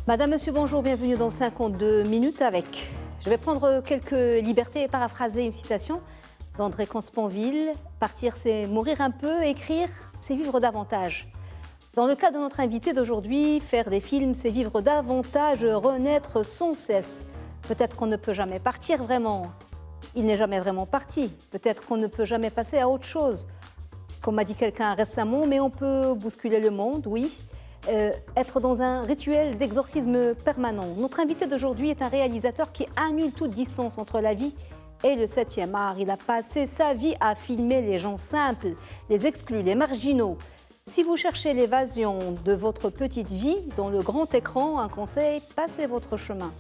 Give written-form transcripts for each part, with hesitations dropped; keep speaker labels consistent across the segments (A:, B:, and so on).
A: Madame, Monsieur, bonjour, bienvenue dans 52 minutes avec. Je vais prendre quelques libertés et paraphraser une citation d'André Comte-Sponville. Partir, c'est mourir un peu, écrire, c'est vivre davantage. Dans le cas de notre invité d'aujourd'hui, faire des films, c'est vivre davantage, renaître sans cesse. Peut-être qu'on ne peut jamais partir vraiment. Il n'est jamais vraiment parti. Peut-être qu'on ne peut jamais passer à autre chose. Comme m'a dit quelqu'un récemment, mais on peut bousculer le monde, oui. Être dans un rituel d'exorcisme permanent. Notre invité d'aujourd'hui est un réalisateur qui annule toute distance entre la vie et le 7e art. Il a passé sa vie à filmer les gens simples, les exclus, les marginaux. Si vous cherchez l'évasion de votre petite vie dans le grand écran, un conseil, passez votre chemin.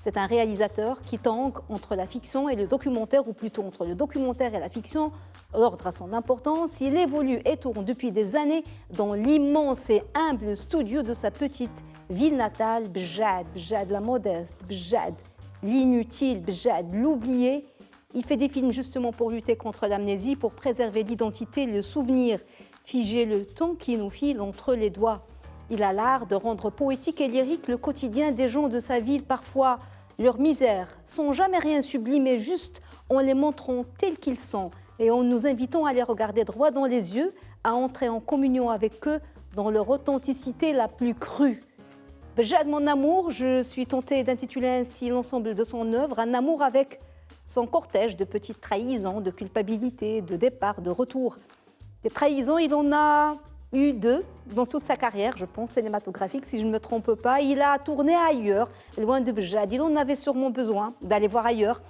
A: C'est un réalisateur qui tangue entre la fiction et le documentaire, ou plutôt entre le documentaire et la fiction. L'ordre a son importance. Il évolue et tourne depuis des années dans l'immense et humble studio de sa petite ville natale, Bjad, Bjad la modeste, Bjad l'inutile, Bjad l'oublié. Il fait des films justement pour lutter contre l'amnésie, pour préserver l'identité, le souvenir, figer le temps qui nous file entre les doigts. Il a l'art de rendre poétique et lyrique le quotidien des gens de sa ville, parfois leur misère, sans jamais rien sublimer, juste en les montrant tels qu'ils sont et en nous invitant à les regarder droit dans les yeux, à entrer en communion avec eux dans leur authenticité la plus crue. Bjad, mon amour, je suis tentée d'intituler ainsi l'ensemble de son œuvre, un amour avec son cortège de petites trahisons, de culpabilité, de départ, de retour. Des trahisons, il en a eu 2 dans toute sa carrière, je pense, cinématographique, si je ne me trompe pas. Il a tourné ailleurs, loin de Bjad. Il en avait sûrement besoin d'aller voir ailleurs,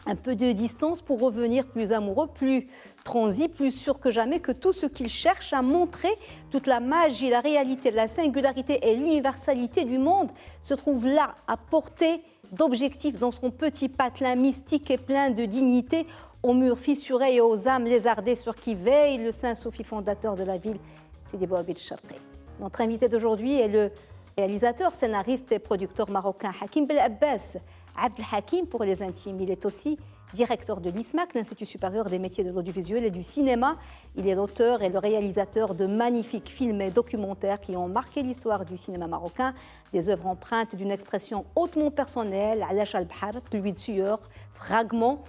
A: un peu de distance pour revenir plus amoureux, plus transi, plus sûr que jamais que tout ce qu'il cherche à montrer, toute la magie, la réalité, la singularité et l'universalité du monde se trouve là, à portée d'objectifs dans son petit patelin mystique et plein de dignité, aux murs fissurés et aux âmes lézardées sur qui veille le Saint-Sophie fondateur de la ville, Sidi Bouabil Charqi. Notre invité d'aujourd'hui est le réalisateur, scénariste et producteur marocain Hakim Belabbas, Abdel Hakim pour les intimes. Il est aussi directeur de l'ISMAC, l'Institut supérieur des métiers de l'audiovisuel et du cinéma. Il est l'auteur et le réalisateur de magnifiques films et documentaires qui ont marqué l'histoire du cinéma marocain, des œuvres empreintes d'une expression hautement personnelle, Alash al-Bahar, Pluie de sueur, Fragments,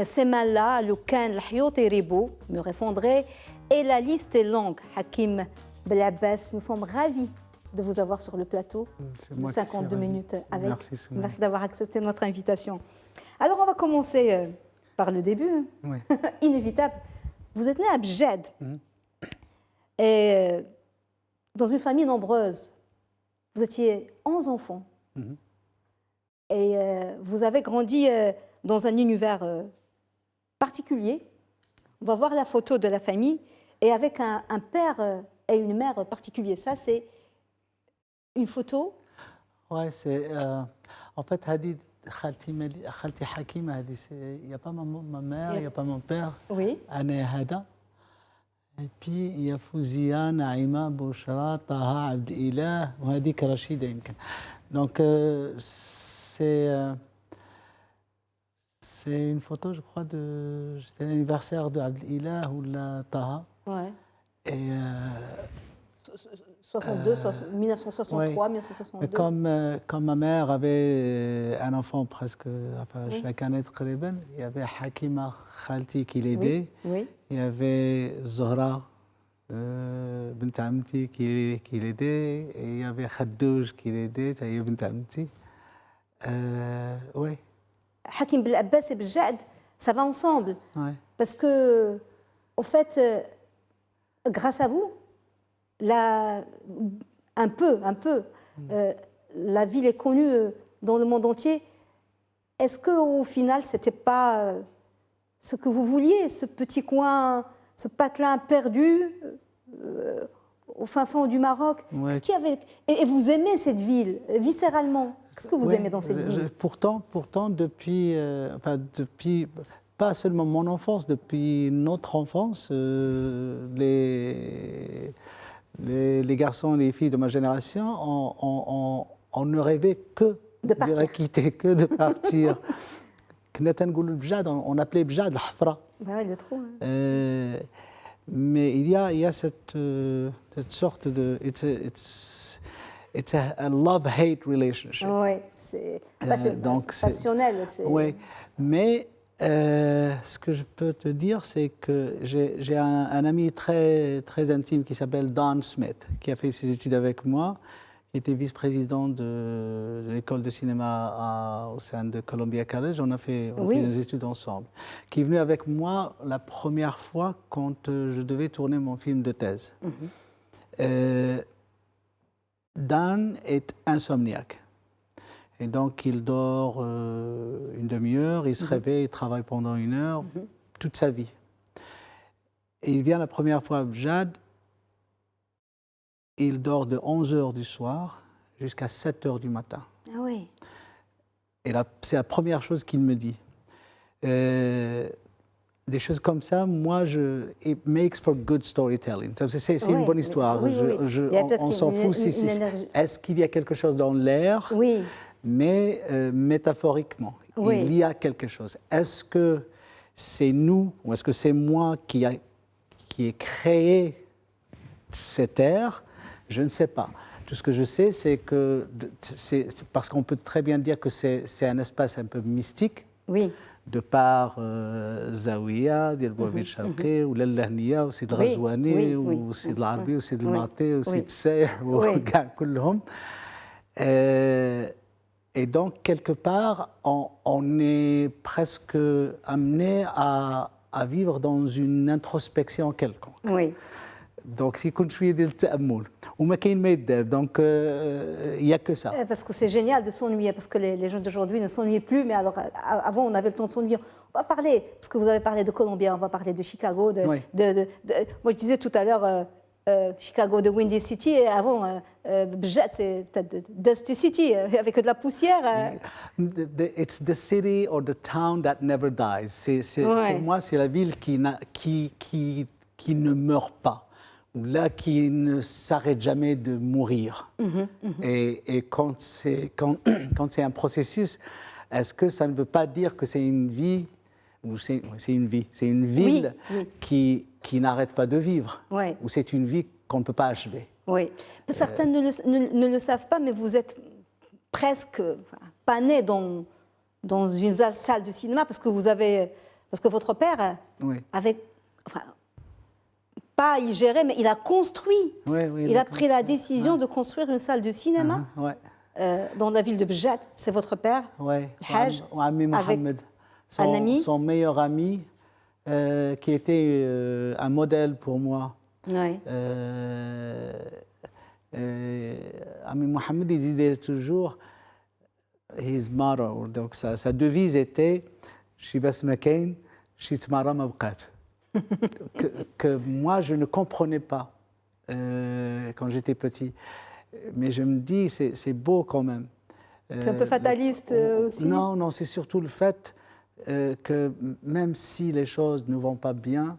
A: Ces mains-là, Le Can, L'Hyot et Ribo, Mur effondré, et la liste est longue. Hakim Belabbas, nous sommes ravis de vous avoir sur le plateau de 52 minutes avec. Merci d'avoir accepté notre invitation. Alors, on va commencer par le début. Oui. Inévitable. Vous êtes né à Bjad, et dans une famille nombreuse. Vous étiez 11 enfants. Et vous avez grandi dans un univers particulier. On va voir la photo de la famille, et avec un père et une mère particuliers. Ça, c'est une photo.
B: Oui, c'est en fait, Khalti Hakim, il n'y a pas ma mère, il n'y a pas mon père.
A: Oui.
B: Ana Hada. Et puis il y a Fouzia, Naïma, Bouchra, Taha, Abdilah, Hadik Rachida. Donc c'est une photo, je crois, c'était l'anniversaire de Abdilah ou la Taha.
A: Ouais.
B: Et
A: 1963, ouais. 1962.
B: Comme ma mère avait un enfant presque chaque année, il y avait Hakima Khalti qui l'aidait.
A: Oui.
B: Il y avait Zohra Bint Amti qui l'aidait. Et il y avait Khadouj qui l'aidait, Bint Amti. Oui.
A: Hakim Belabbas et Bjad, ça va ensemble.
B: Ouais.
A: Parce que, en fait, grâce à vous, un peu, la ville est connue dans le monde entier. Est-ce qu'au final, ce n'était pas ce que vous vouliez, ce petit coin, ce patelin perdu au fin fond du Maroc?
B: Ouais.
A: Qu'est-ce qu'il y avait... Et vous aimez cette ville, viscéralement? Qu'est-ce que vous aimez dans cette ville?
B: Pourtant depuis, pas seulement mon enfance, depuis notre enfance, les garçons et les filles de ma génération, on ne rêvait que de quitter, que de partir. On appelait Bjad l'Hafra.
A: Ouais, le trou.
B: Mais il y a cette sorte de... it's a love-hate relationship.
A: Oui, c'est passionnel.
B: Oui, mais ce que je peux te dire, c'est que j'ai un ami très, très intime qui s'appelle Don Smith, qui a fait ses études avec moi, qui était vice-président de l'école de cinéma au sein de Columbia College. On a fait des études ensemble. Qui est venu avec moi la première fois quand je devais tourner mon film de thèse. Dan est insomniaque. Et donc, il dort une demi-heure, il se réveille, il travaille pendant 1 heure, toute sa vie. Et il vient la première fois à Bjad, il dort de 11 heures du soir jusqu'à 7 heures du matin.
A: Ah oui.
B: Et c'est la première chose qu'il me dit. Des choses comme ça, moi, it makes for good storytelling. C'est une bonne histoire. On s'en fout. Est-ce qu'il y a quelque chose dans l'air?
A: Oui.
B: Mais métaphoriquement, il y a quelque chose. Est-ce que c'est nous ou est-ce que c'est moi qui ai créé cet air? Je ne sais pas. Tout ce que je sais, c'est que c'est parce qu'on peut très bien dire que c'est un espace un peu mystique.
A: Oui.
B: De par Zawiya, ديال بوابة الشرقي ولا اللهنية وسيد الغزواني وسيد العربي وسيد المعطي وسيد السايح وكاع كلهم. Et donc, quelque part, on est presque amené à vivre dans une introspection quelconque.
A: Oui.
B: Donc, il كنت شوية ديال التأمل وما كاين ما يدار. Donc, il n'y a que ça.
A: Parce que c'est génial de s'ennuyer, parce que les gens d'aujourd'hui ne s'ennuient plus, mais alors avant on avait le temps de s'ennuyer. On va parler, parce que vous avez parlé de Columbia, on va parler de Chicago. Moi je disais tout à l'heure Chicago de Windy City, et avant Bjad c'est peut-être Dusty City, avec de la poussière.
B: It's the city or the town that never dies. Pour moi, c'est la ville qui ne meurt pas. Là, qui ne s'arrête jamais de mourir. Et quand c'est un processus, est-ce que ça ne veut pas dire que c'est une vie, ou c'est une vie, c'est une ville qui n'arrête pas de vivre, ou c'est une vie qu'on ne peut pas achever? Oui.
A: Certains ne le savent pas, mais vous êtes presque pas né dans une salle de cinéma, parce que votre père avait... pas y gérer, mais il a construit. Il a pris la décision de construire une salle de cinéma dans la ville de Bjad. C'est votre père, Haj, avec un ami.
B: Son meilleur ami, qui était un modèle pour moi. Ami Mohamed, il disait toujours, his motto, donc sa devise était, Shi bas ma kain, shi tmara ma bqat. Que moi, je ne comprenais pas quand j'étais petit. Mais je me dis, c'est beau quand même.
A: C'est un peu fataliste aussi?
B: Non, c'est surtout le fait que même si les choses ne vont pas bien,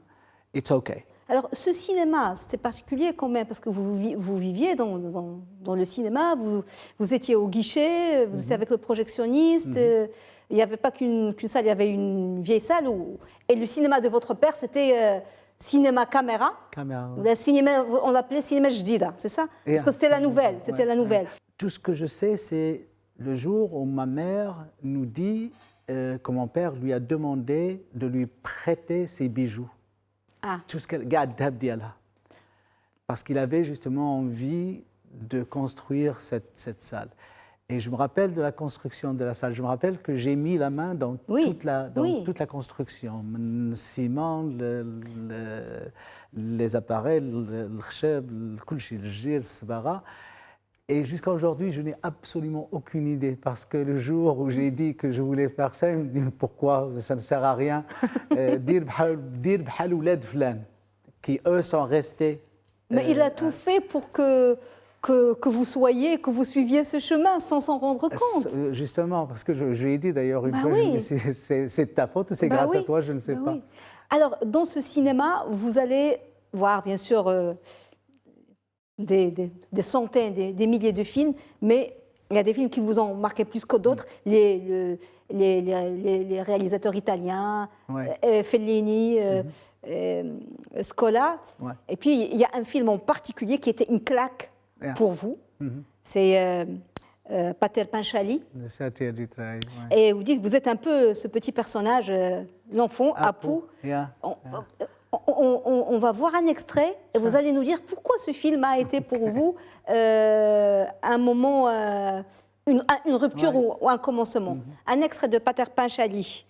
B: it's okay.
A: Alors, ce cinéma, c'était particulier quand même, parce que vous viviez dans le cinéma, vous étiez au guichet, vous étiez avec le projectionniste. Il n'y avait pas qu'une salle, il y avait une vieille salle. Et le cinéma de votre père, c'était cinéma caméra. On l'appelait cinéma jdida, c'est ça? Parce que c'était la nouvelle.
B: Tout ce que je sais, c'est le jour où ma mère nous dit que mon père lui a demandé de lui prêter ses bijoux. Tout ce qu'elle garde d'Abdiallah. Parce qu'il avait justement envie de construire cette salle. Et je me rappelle de la construction de la salle. Je me rappelle que j'ai mis la main dans toute la construction. Le ciment, les appareils, le khshab, le kulchi, le gir, le sbara. Et jusqu'à aujourd'hui, je n'ai absolument aucune idée. Parce que le jour où j'ai dit que je voulais faire ça, il me dit pourquoi, ça ne sert à rien. Dir bhal oulad flan, qui eux sont restés.
A: Mais il a tout fait pour que vous suiviez ce chemin sans s'en rendre compte.
B: Justement, parce que je lui ai dit d'ailleurs une fois, c'est de ta faute ou c'est grâce à toi, je ne sais pas.
A: Alors, dans ce cinéma, vous allez voir bien sûr des centaines, des milliers de films, mais il y a des films qui vous ont marqué plus que d'autres. Les réalisateurs italiens, Fellini, Scola. Et puis, il y a un film en particulier qui était une claque pour vous. c'est Pater Panchali.
B: De Satyajit Ray.
A: Et vous dites que vous êtes un peu ce petit personnage, l'enfant, Apu.
B: Yeah.
A: On va voir un extrait et vous allez nous dire pourquoi ce film a été pour vous un moment, une rupture ou un commencement. Un extrait de Pater Panchali.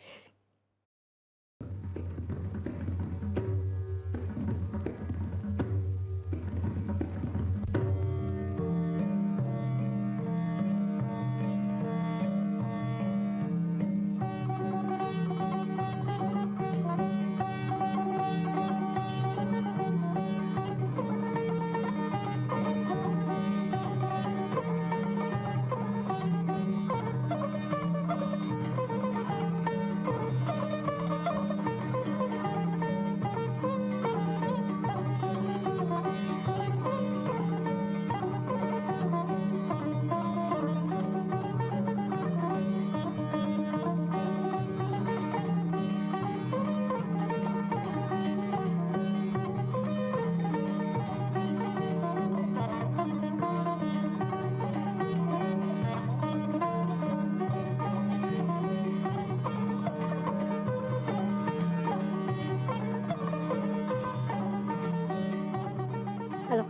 A: Alors,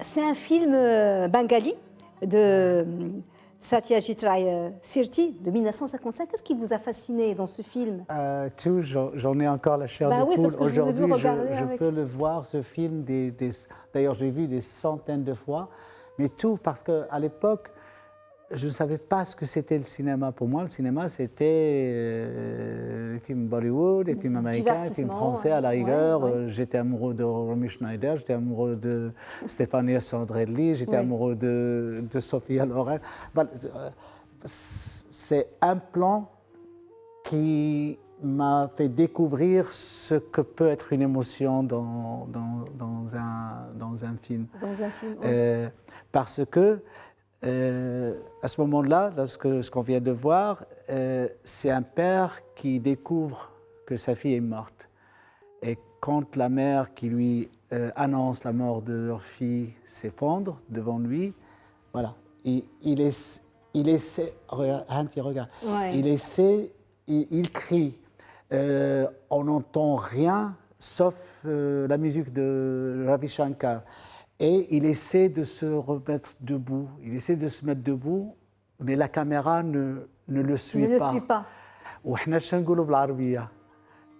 A: c'est un film bengali de Satyajit Ray Sirti de 1955. Qu'est-ce qui vous a fasciné dans ce film?
B: Tout, j'en ai encore la chair de
A: oui,
B: poule.
A: parce que je vous ai vu
B: Aujourd'hui,
A: regarder
B: je
A: avec...
B: peux le voir, ce film, d'ailleurs, je l'ai vu des centaines de fois, mais tout parce qu'à l'époque, je ne savais pas ce que c'était le cinéma. Pour moi, le cinéma, c'était les films Bollywood, les films américains, les films français à la rigueur. J'étais amoureux de Romy Schneider, j'étais amoureux de Stefania Sandrelli, j'étais amoureux de Sophia Loren. C'est un plan qui m'a fait découvrir ce que peut être une émotion dans un film.
A: Dans un film,
B: Parce que à ce moment-là, ce qu'on vient de voir, c'est un père qui découvre que sa fille est morte. Et quand la mère qui lui annonce la mort de leur fille s'effondre devant lui, voilà, il essaie, regarde, il crie. On n'entend rien sauf la musique de Ravi Shankar. Et il essaie de se remettre debout, il essaie de se mettre debout, mais la caméra ne le suit pas.
A: Ne le suit pas.
B: وإحنا شنو نقولوا بالعربية؟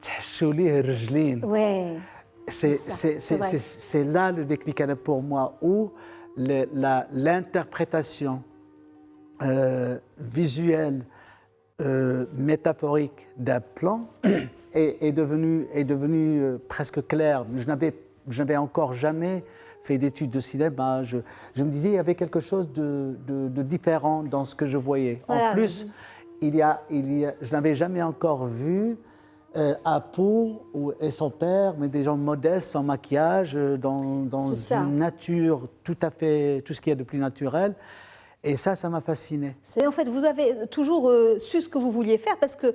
B: تحشوا ليه الرجلين.
A: Ouais.
B: C'est là le déclic pour moi, où l'interprétation visuelle, métaphorique d'un plan est devenue presque claire. Je n'avais encore jamais fait d'études de cinéma. Je me disais qu'il y avait quelque chose de différent dans ce que je voyais.
A: Voilà,
B: en plus, je n'avais jamais encore vu Apu et son père, mais des gens modestes, sans maquillage, dans une nature tout à fait, tout ce qu'il y a de plus naturel. Et ça m'a fasciné.
A: En fait, vous avez toujours su ce que vous vouliez faire parce que,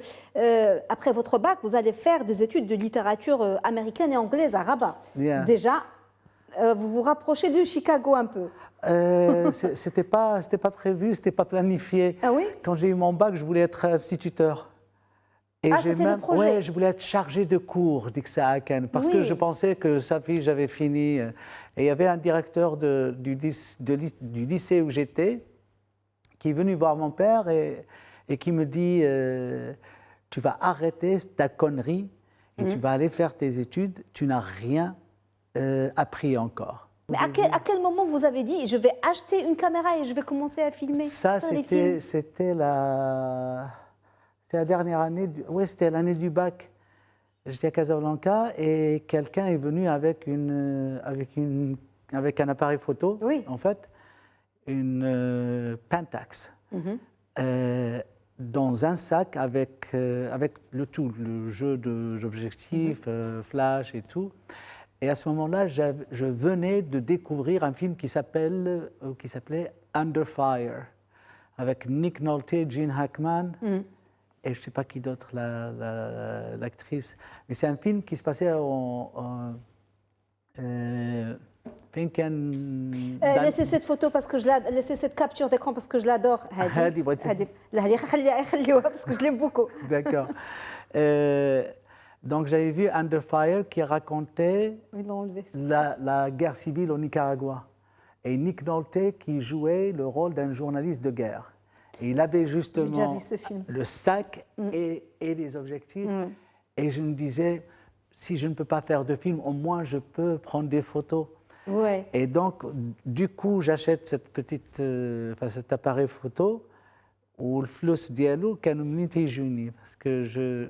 A: après votre bac, vous allez faire des études de littérature américaine et anglaise à Rabat.
B: Yeah.
A: Déjà, vous vous rapprochez de Chicago un peu.
B: C'était pas prévu, c'était pas planifié.
A: Ah oui?
B: Quand j'ai eu mon bac, je voulais être instituteur. Et
A: c'était le projet?
B: Ouais, je voulais être chargé de cours d'Ixa Aken, parce que je pensais que sa fille, j'avais fini. Et il y avait un directeur du lycée où j'étais qui est venu voir mon père et qui me dit tu vas arrêter ta connerie et tu vas aller faire tes études, tu n'as rien appris encore.
A: Mais à quel moment vous avez dit je vais acheter une caméra et je vais commencer à filmer?
B: Ça, c'était la dernière année, c'était l'année du bac. J'étais à Casablanca et quelqu'un est venu avec un appareil photo, en fait, une Pentax, dans un sac avec le tout, le jeu d'objectifs, flash et tout. Et à ce moment-là, je venais de découvrir un film qui s'appelait Under Fire, avec Nick Nolte, Gene Hackman, et je ne sais pas qui d'autre, l'actrice. Mais c'est un film qui se passait
A: laissez cette photo parce que laissez cette capture d'écran parce que je l'adore. Parce que je l'aime beaucoup.
B: D'accord. Donc j'avais vu Under Fire qui racontait la guerre civile au Nicaragua. Et Nick Nolte qui jouait le rôle d'un journaliste de guerre. Et il avait justement le sac et les objectifs. Et je me disais, si je ne peux pas faire de film, au moins je peux prendre des photos.
A: Ouais.
B: Et donc, du coup, j'achète cet appareil photo où le flux diallo canonité juni parce que je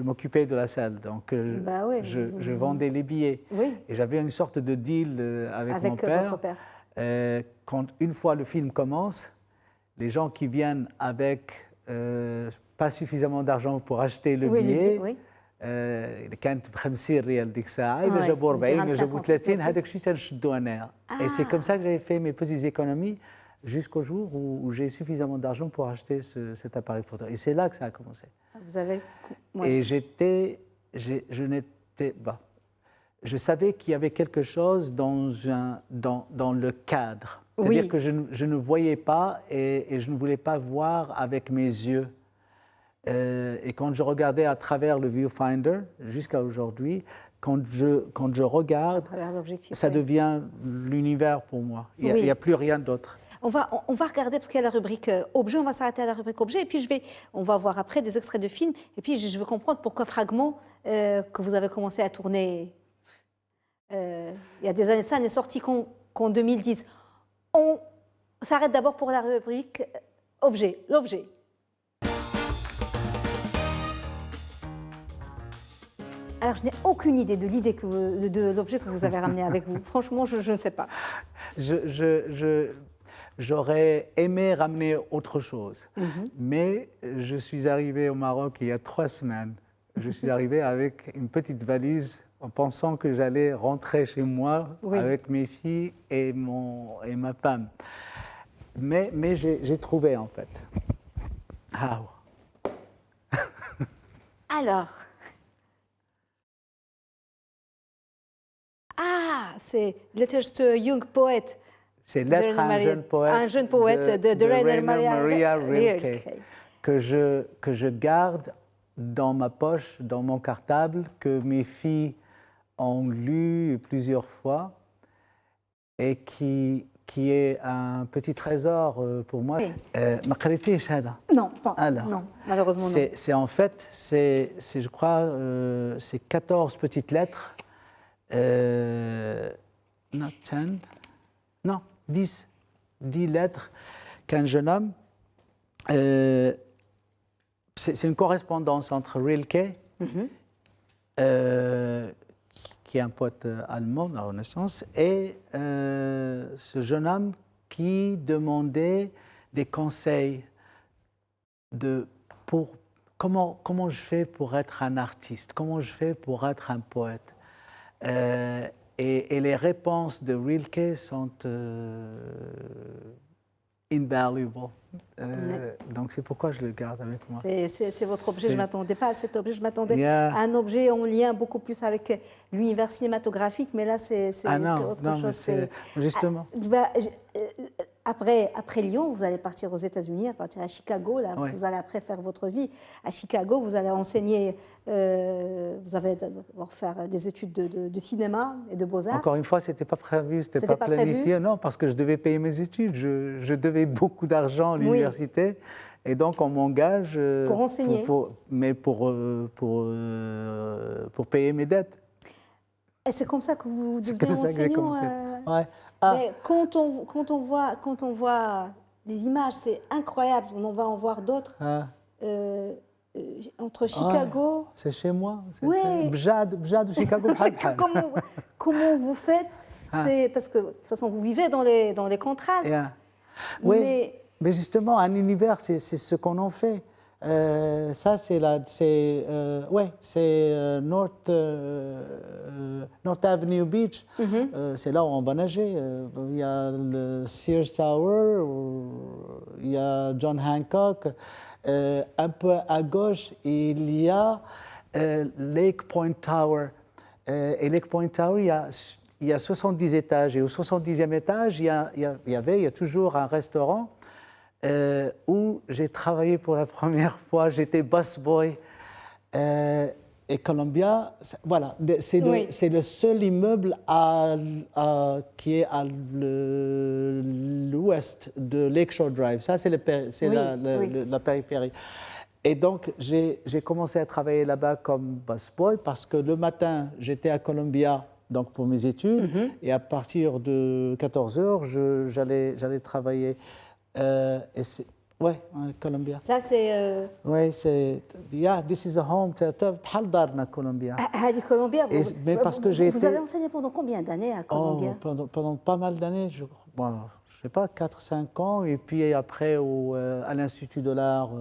B: m'occupais de la salle, donc je vendais les billets.
A: Oui.
B: Et j'avais une sorte de deal avec mon père.
A: Votre père.
B: Quand une fois le film commence, les gens qui viennent avec pas suffisamment d'argent pour acheter le billet, كانت ب50 ريال ديك الساعه اذا جابوا 40 ولا جابوا 30 هذاك الشيء تنشدوا انا. Et c'est comme ça que j'avais fait mes petites économies jusqu'au jour où j'ai suffisamment d'argent pour acheter cet appareil photo. Et c'est là que ça a commencé.
A: Vous avez...
B: Et je savais qu'il y avait quelque chose dans le cadre. C'est-à-dire que je ne voyais pas et je ne voulais pas voir avec mes yeux. Et quand je regardais à travers le viewfinder, jusqu'à aujourd'hui, quand je regarde, ça devient l'univers pour moi. Il n'y a plus rien d'autre.
A: On va regarder, parce qu'il y a la rubrique objet, on va s'arrêter à la rubrique objet, et puis on va voir après des extraits de films, et puis je veux comprendre pourquoi Fragment, que vous avez commencé à tourner il y a des années, ça n'est sorti qu'en 2010. On s'arrête d'abord pour la rubrique objet, l'objet. Alors, je n'ai aucune idée de l'objet que vous avez ramené avec vous. Franchement, je ne sais pas.
B: J'aurais aimé ramener autre chose. Mais je suis arrivé au Maroc il y a 3 semaines. Je suis arrivé avec une petite valise en pensant que j'allais rentrer chez moi avec mes filles et ma femme. Mais j'ai trouvé, en fait.
A: Alors... c'est Letters to a Young Poet.
B: C'est Lettres à un jeune poète
A: de Rainer Maria
B: Rilke que je garde dans ma poche, dans mon cartable, que mes filles ont lu plusieurs fois et qui est un petit trésor pour moi.
A: Non, malheureusement non.
B: C'est en fait, je crois, c'est 14 petites lettres. 10 lettres qu'un jeune homme. C'est une correspondance entre Rilke, qui est un poète allemand de la Renaissance, et ce jeune homme qui demandait des conseils pour comment je fais pour être un artiste, comment je fais pour être un poète. Et les réponses de Rilke sont invaluable. Donc c'est pourquoi je le garde avec moi.
A: C'est votre objet, je ne m'attendais pas à cet objet, je m'attendais à un objet en lien beaucoup plus avec l'univers cinématographique, mais là c'est autre chose.
B: Justement.
A: Après Lyon, vous allez partir aux États-Unis, partir à Chicago. Là, vous allez après faire votre vie à Chicago. Vous allez enseigner, vous allez faire des études de cinéma et de beaux-arts.
B: Encore une fois, c'était pas prévu, c'était pas planifié. Non, parce que je devais payer mes études. Je devais beaucoup d'argent à l'université. Et donc, on m'engage
A: pour enseigner.
B: Pour payer mes dettes.
A: Et c'est comme ça que vous devenez enseignant. Mais quand on voit les images, c'est incroyable. On va en voir d'autres. Entre Chicago.
B: C'est chez moi.
A: Oui.
B: Bjad de Chicago.
A: Comment vous faites? C'est parce que de toute façon vous vivez dans les contrastes.
B: Oui. Mais justement, un univers, c'est ce qu'on en fait. Ça, c'est North Avenue Beach. C'est là où on va nager. Il y a le Sears Tower, il y a John Hancock. Un peu à gauche, il y a Lake Point Tower. Et Lake Point Tower, il y a 70 étages. Et au 70e étage, il y a toujours un restaurant où j'ai travaillé pour la première fois. J'étais busboy. Et Columbia, voilà, c'est le seul immeuble qui est à l'ouest de Lakeshore Drive. Ça, c'est la périphérie. Et donc, j'ai commencé à travailler là-bas comme busboy parce que le matin, j'étais à Columbia donc pour mes études. Et à partir de 14 h, j'allais travailler. Oui, Columbia.
A: Ça, c'est...
B: Oui, c'est... Yeah, this is a home. بحال دارنا Columbia.
A: Columbia,
B: mais parce que
A: vous avez enseigné pendant combien d'années à Columbia?
B: Pendant pas mal d'années, je sais pas, 4-5 ans. Et puis après, à l'Institut de l'Art,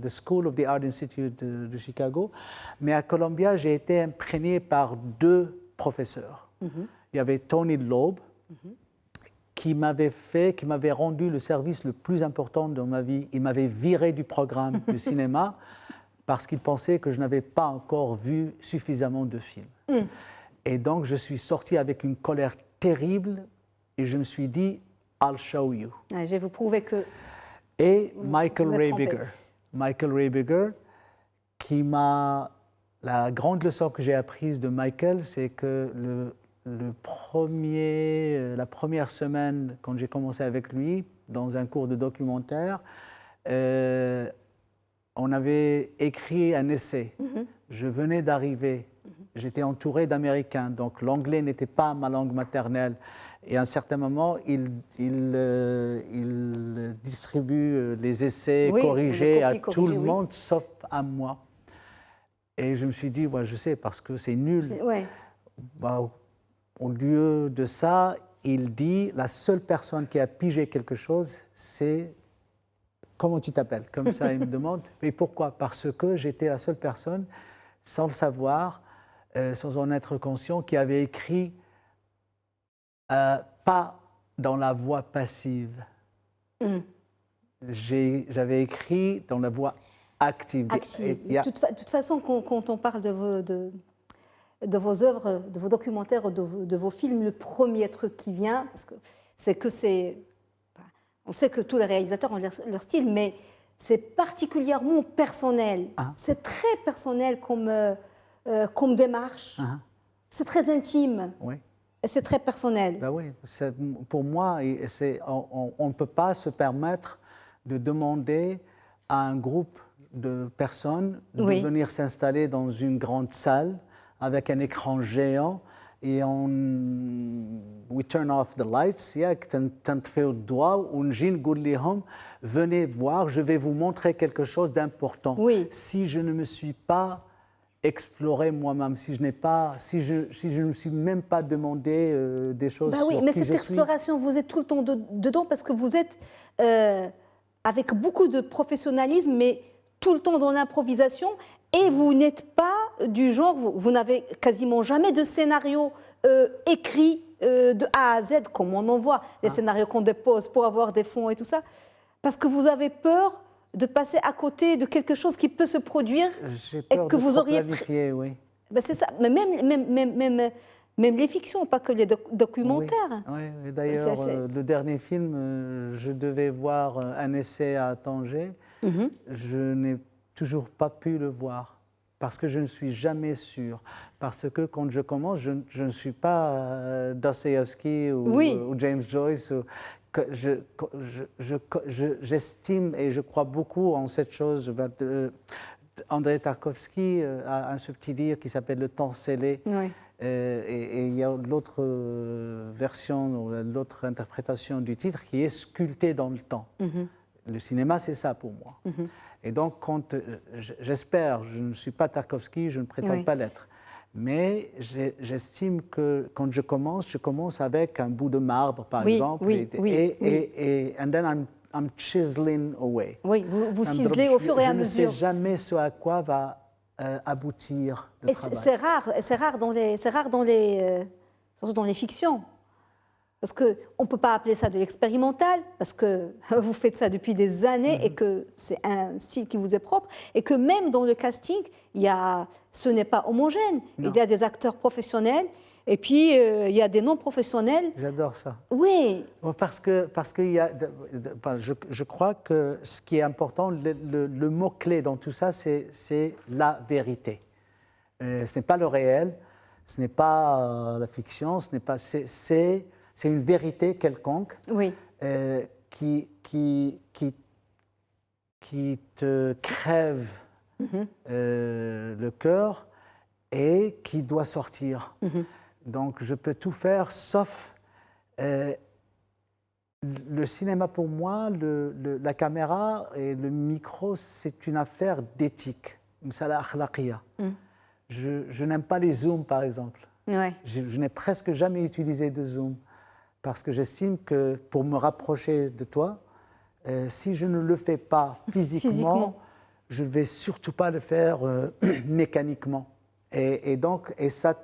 B: the School of the Art Institute de Chicago. Mais à Columbia, j'ai été imprégné par 2 professeurs. Il y avait Tony Loeb, qui m'avait rendu le service le plus important de ma vie. Il m'avait viré du programme du cinéma parce qu'il pensait que je n'avais pas encore vu suffisamment de films. Et donc, je suis sorti avec une colère terrible et je me suis dit, I'll show you.
A: Je vais vous prouver que...
B: Et Michael Ray Bigger, qui m'a... La grande leçon que j'ai apprise de Michael, c'est que la première semaine, quand j'ai commencé avec lui, dans un cours de documentaire, on avait écrit un essai. Je venais d'arriver, j'étais entouré d'Américains, donc l'anglais n'était pas ma langue maternelle. Et à un certain moment, il distribue les essais corrigés à tout le monde, sauf à moi. Et je me suis dit, je sais, parce que c'est nul. Au lieu de ça, il dit, la seule personne qui a pigé quelque chose, c'est... Comment tu t'appelles? Comme ça, il me demande. Mais pourquoi? Parce que j'étais la seule personne, sans le savoir, sans en être conscient, qui avait écrit pas dans la voix passive. J'avais écrit dans la voix active.
A: De toute façon, quand on parle de vos œuvres, de vos documentaires, de vos films, le premier truc qui vient, on sait que tous les réalisateurs ont leur style, mais c'est particulièrement personnel. C'est très personnel comme démarche. C'est très intime. Et c'est très personnel.
B: Oui, pour moi, on ne peut pas se permettre de demander à un groupe de personnes de venir s'installer dans une grande salle avec un écran géant et we turn off the lights, venez voir, je vais vous montrer quelque chose d'important. Si je ne me suis pas exploré moi-même, si je ne me suis même pas demandé des choses sur
A: mais
B: qui
A: cette exploration, vous êtes tout le temps dedans parce que vous êtes avec beaucoup de professionnalisme, mais tout le temps dans l'improvisation, et vous n'êtes pas du genre, vous n'avez quasiment jamais de scénario écrit de A à Z, comme on en voit, les scénarios qu'on dépose pour avoir des fonds et tout ça, parce que vous avez peur de passer à côté de quelque chose qui peut se produire
B: et que vous auriez planifié,
A: c'est ça, mais même les fictions, pas que les documentaires.
B: Oui. D'ailleurs, le dernier film, je devais voir un essai à Tanger. Je n'ai toujours pas pu le voir parce que je ne suis jamais sûr. Parce que quand je commence, je ne suis pas Dostoïevski ou James Joyce. J'estime et je crois beaucoup en cette chose. Andrei Tarkovsky a un subtil livre qui s'appelle Le temps scellé. Et il y a l'autre version, l'autre interprétation du titre qui est sculpté dans le temps. Le cinéma, c'est ça pour moi. Et donc, j'espère, je ne suis pas Tarkovsky, je ne prétends pas l'être, mais j'estime que quand je commence avec un bout de marbre, par exemple, and then I'm chiseling away.
A: Vous ciselez au fur et à mesure.
B: Je ne sais jamais ce à quoi va aboutir le travail.
A: C'est rare dans les fictions. Parce qu'on ne peut pas appeler ça de l'expérimental, parce que vous faites ça depuis des années et que c'est un style qui vous est propre, et que même dans le casting, ce n'est pas homogène. Non. Il y a des acteurs professionnels, et puis il y a des non-professionnels.
B: J'adore ça.
A: Oui.
B: Parce que je crois que ce qui est important, le mot-clé dans tout ça, c'est la vérité. Ce n'est pas le réel, ce n'est pas la fiction, ce n'est pas... C'est une vérité quelconque
A: oui.
B: Qui te crève le cœur et qui doit sortir. Donc je peux tout faire sauf le cinéma pour moi, la caméra et le micro, c'est une affaire d'éthique. Je n'aime pas les zooms par exemple.
A: Ouais.
B: Je n'ai presque jamais utilisé de zoom. Parce que j'estime que pour me rapprocher de toi, si je ne le fais pas physiquement, je ne vais surtout pas le faire mécaniquement. Et donc, ça,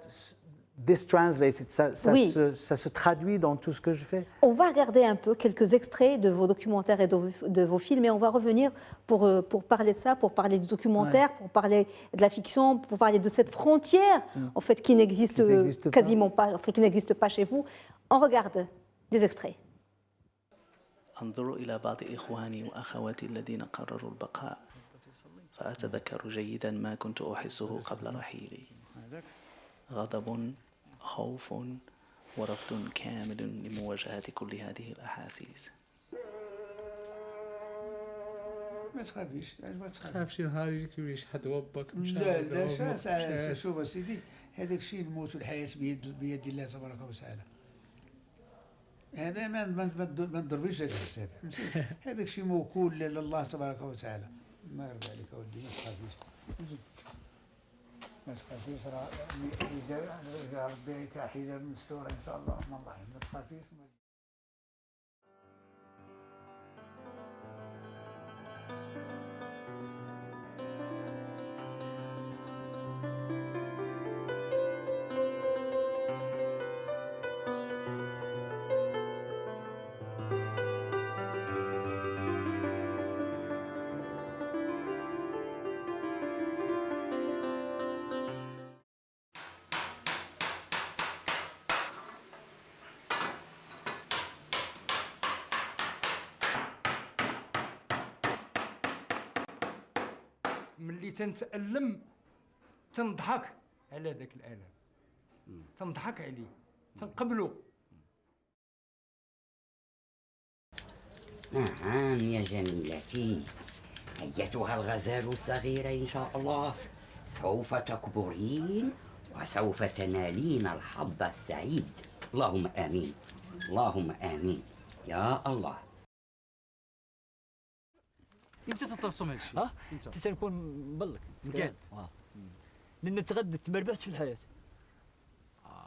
A: oui.
B: ça se traduit dans tout ce que je fais.
A: On va regarder un peu quelques extraits de vos documentaires et de vos films, et on va revenir pour parler de ça, pour parler du documentaire, pour parler de la fiction, pour parler de cette frontière en fait, qui n'existe quasiment pas, en fait, qui n'existe pas chez vous. On regarde des extraits.
C: أنظر إلى بعض إخواني وأخواتي الذين قرروا البقاء فأتذكر جيدا ما كنت أحسه قبل رحيلي غضب خوف ورفض كامل لمواجهة كل هذه الأحاسيس.
D: ما تخافيش ما
E: تخافش نهار كيفاش حد وبك
D: لا لا شوف سيدي هذاك الشيء الموت والحياة بيد الله تبارك وتعالى. أنا ما نضربش هذا الحساب فهمتي هذاك الشيء موكول لله تبارك وتعالى. الله يرضى عليك اولدي ما تخافيش ما تخافيش راه ربي حجاب مستور ان شاء الله ما تخافيش.
E: ملي تنتألم تنضحك على ذاك الألم تنضحك عليه تنقبله.
F: نعم يا جميلتي أيتها الغزال الصغيرة إن شاء الله سوف تكبرين وسوف تنالين الحظ السعيد. اللهم آمين اللهم آمين يا الله.
G: انت تترسم هادشي
H: ها انت تنكون مبلك
G: مكان
H: لان تغدت ما ربحتش في الحياه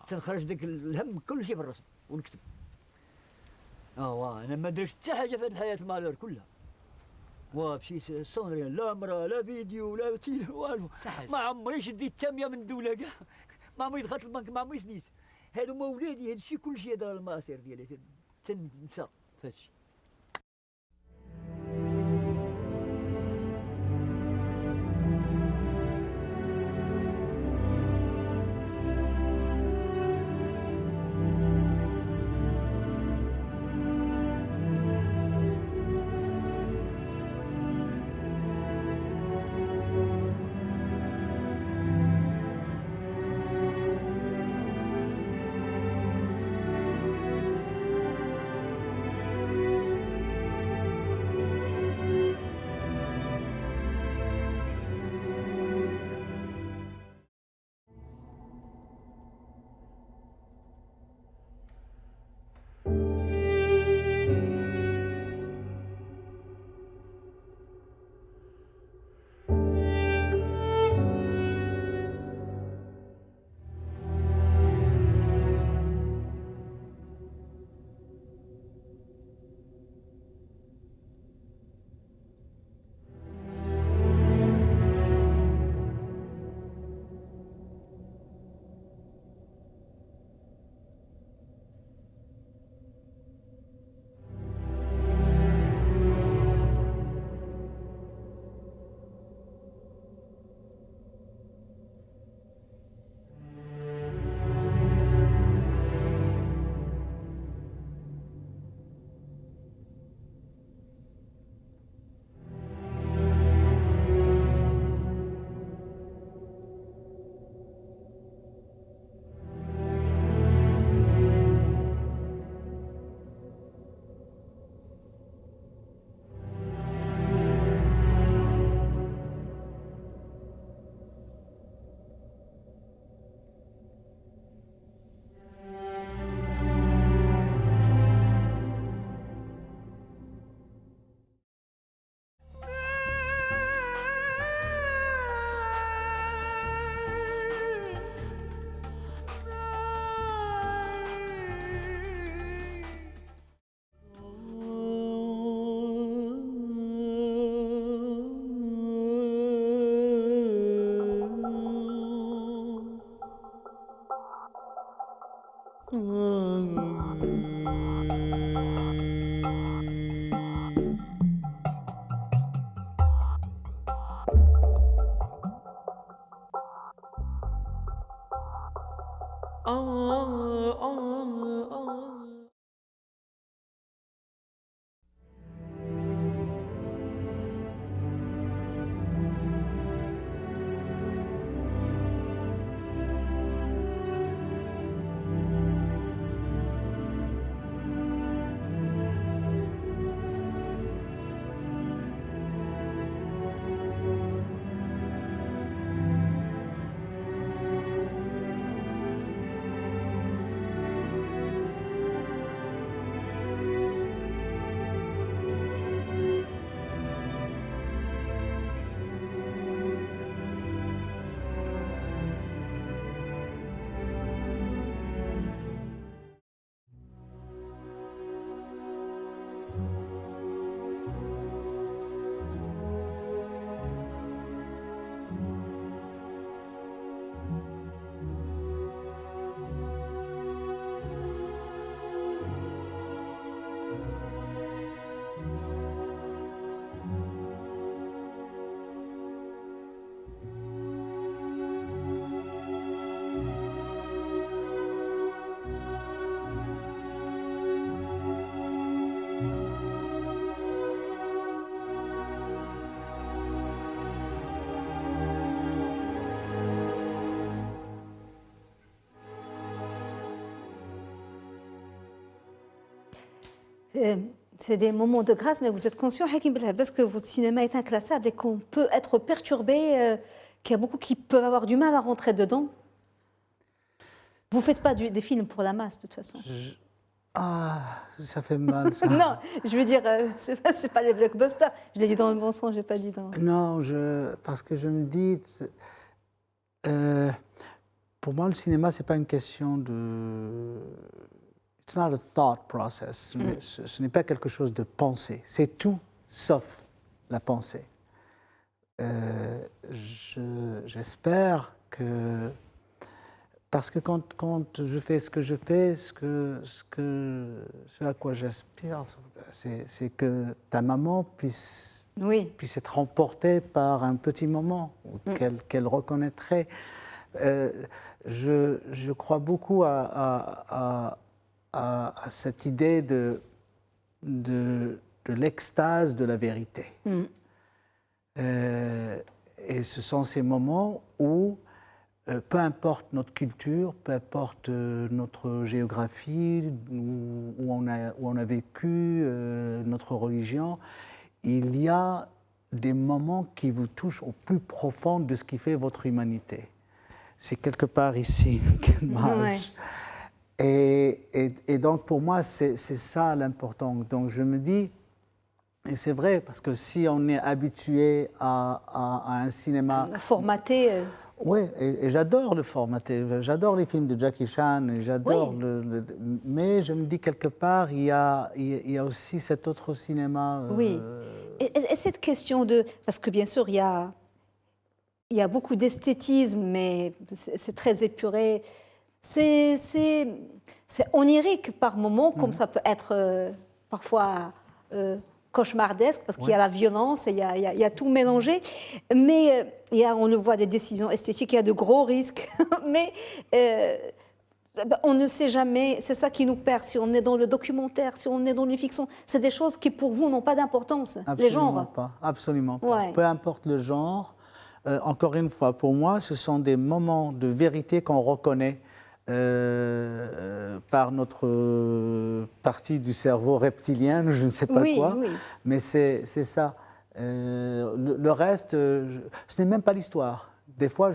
H: تنخرج داك الهم كل شيء في الرسم ونكتب. انا ما درت حتى حاجه في هذه الحياه المالور كلها ومشيت سونريال لا مرا لا فيديو لا تيلي والو ما عمري شديت تاميه من الدوله كاع ما عمري دخلت البنك ما عمري سنيت هادو هما ولادي هذا الشيء كل شيء هذا المصير ديالي تنسى في هذا الشيء.
A: C'est des moments de grâce, mais vous êtes conscient, Hakim Belhabez, que votre cinéma est inclassable et qu'on peut être perturbé, qu'il y a beaucoup qui peuvent avoir du mal à rentrer dedans. Vous ne faites pas des films pour la masse, de toute façon.
B: Ah, ça fait mal, ça.
A: Non, je veux dire, c'est pas les blockbusters. Je l'ai dit dans le bon sens, je n'ai pas dit dans...
B: Non, parce que je me dis... pour moi, le cinéma, ce n'est pas une question de... It's not a thought process. Ce n'est pas quelque chose de pensée. C'est tout sauf la pensée. J'espère que... Parce que quand je fais ce que je fais, ce à quoi j'aspire, c'est que ta maman puisse être emportée par un petit moment qu'elle reconnaîtrait. Je crois beaucoup à cette idée de l'extase de la vérité. Et ce sont ces moments où, peu importe notre culture, peu importe notre géographie, où on a vécu, notre religion, il y a des moments qui vous touchent au plus profond de ce qui fait votre humanité. C'est quelque part ici qu'elle marche. Et donc, pour moi, c'est ça l'important. Donc, je me dis, et c'est vrai, parce que si on est habitué à un cinéma...
A: Formaté...
B: Oui, et j'adore le formaté. J'adore les films de Jackie Chan, j'adore mais je me dis, quelque part, il y a aussi cet autre cinéma...
A: Oui. Et cette question de... Parce que, bien sûr, il y a beaucoup d'esthétisme, mais c'est très épuré. C'est onirique par moments, comme ça peut être parfois cauchemardesque, parce qu'il y a la violence, et il y a tout mélangé. Mais on le voit, des décisions esthétiques, il y a de gros risques. Mais on ne sait jamais, c'est ça qui nous perd. Si on est dans le documentaire, si on est dans une fiction, c'est des choses qui, pour vous, n'ont pas d'importance. Les genres.
B: Absolument pas. Peu importe le genre. Encore une fois, pour moi, ce sont des moments de vérité qu'on reconnaît par notre partie du cerveau reptilien, je ne sais pas quoi, mais c'est ça. Le reste, ce n'est même pas l'histoire. Des fois,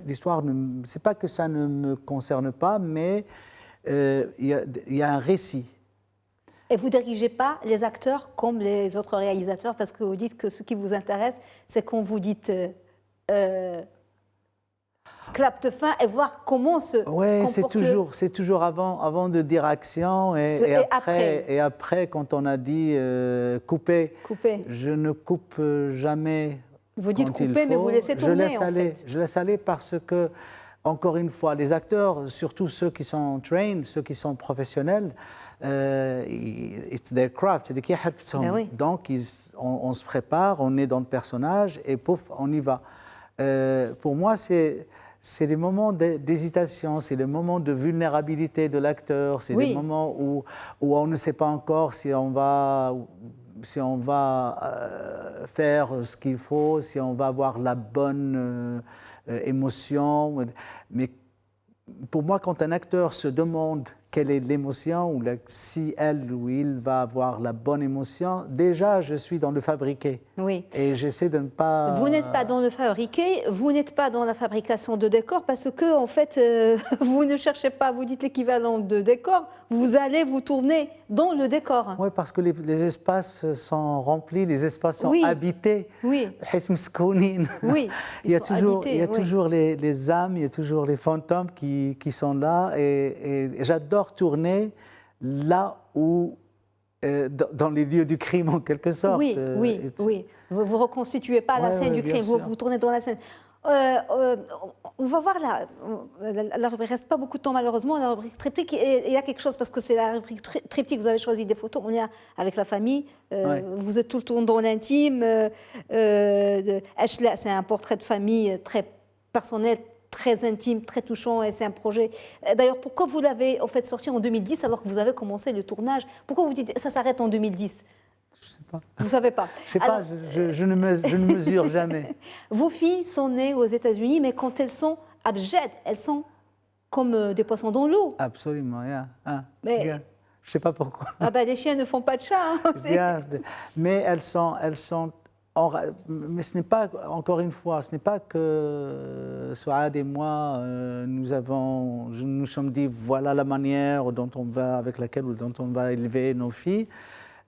B: l'histoire, c'est pas que ça ne me concerne pas, mais il y a un récit.
A: Et vous ne dirigez pas les acteurs comme les autres réalisateurs, parce que vous dites que ce qui vous intéresse, c'est qu'on vous dite clap de fin et voir comment se comporte.
B: C'est toujours avant de dire action et après, quand on a dit couper, je ne coupe jamais
A: Vous dites
B: quand il
A: couper, mais
B: faut.
A: vous laissez tourner, en fait.
B: Je laisse aller parce que, encore une fois, les acteurs, surtout ceux qui sont trained, ceux qui sont professionnels, it's their craft, c'est des kiharftsum.
A: Ben oui.
B: Donc, on se prépare, on est dans le personnage et pouf, on y va. Pour moi, c'est les moments d'hésitation, c'est les moments de vulnérabilité de l'acteur, c'est
A: Oui.
B: les moments où on ne sait pas encore si on va faire ce qu'il faut, si on va avoir la bonne émotion. Mais pour moi, quand un acteur se demande quelle est l'émotion, ou si elle ou il va avoir la bonne émotion, déjà, je suis dans le fabriqué.
A: Oui.
B: Et j'essaie de ne pas...
A: Vous n'êtes pas dans le fabriqué, vous n'êtes pas dans la fabrication de décors parce que, en fait, vous ne cherchez pas, vous dites l'équivalent de décor, vous allez vous tourner dans le décor.
B: Oui, parce que les espaces sont remplis, les espaces sont
A: Oui.
B: habités.
A: Oui. Oui,
B: Il y a
A: ils sont
B: toujours,
A: habités,
B: il y a
A: oui.
B: toujours les âmes, il y a toujours les fantômes qui sont là. Et j'adore tourner là où, dans les lieux du crime en quelque sorte.
A: Oui, oui, oui. Vous ne reconstituez pas la
B: Ouais,
A: scène
B: ouais,
A: du
B: bien
A: crime,
B: sûr.
A: vous tournez dans la scène. On va voir la rubrique, il ne reste pas beaucoup de temps malheureusement, la rubrique triptyque, et il y a quelque chose, parce que c'est la rubrique triptyque, vous avez choisi des photos, on est avec la famille,
B: Ouais.
A: vous êtes tout le temps dans l'intime, Ashla, c'est un portrait de famille très personnel, très intime, très touchant, et c'est un projet. D'ailleurs, pourquoi vous l'avez en fait sorti en 2010 alors que vous avez commencé le tournage? Pourquoi vous dites ça s'arrête en 2010? Vous ne savez pas.
B: Je ne sais pas,
A: Alors,
B: je ne mesure jamais.
A: vos filles sont nées aux États-Unis, mais quand elles sont abjètes, elles sont comme des poissons dans l'eau.
B: Absolument, yeah.
A: Mais-
B: Regarde. Je ne sais pas pourquoi.
A: Ah ben, les chiens ne font pas de chat. Hein, c'est-
B: Regarde. Mais elles sont mais ce n'est pas, encore une fois, ce n'est pas que Souad et moi, nous sommes dit voilà la manière avec laquelle ou dont on va élever nos filles.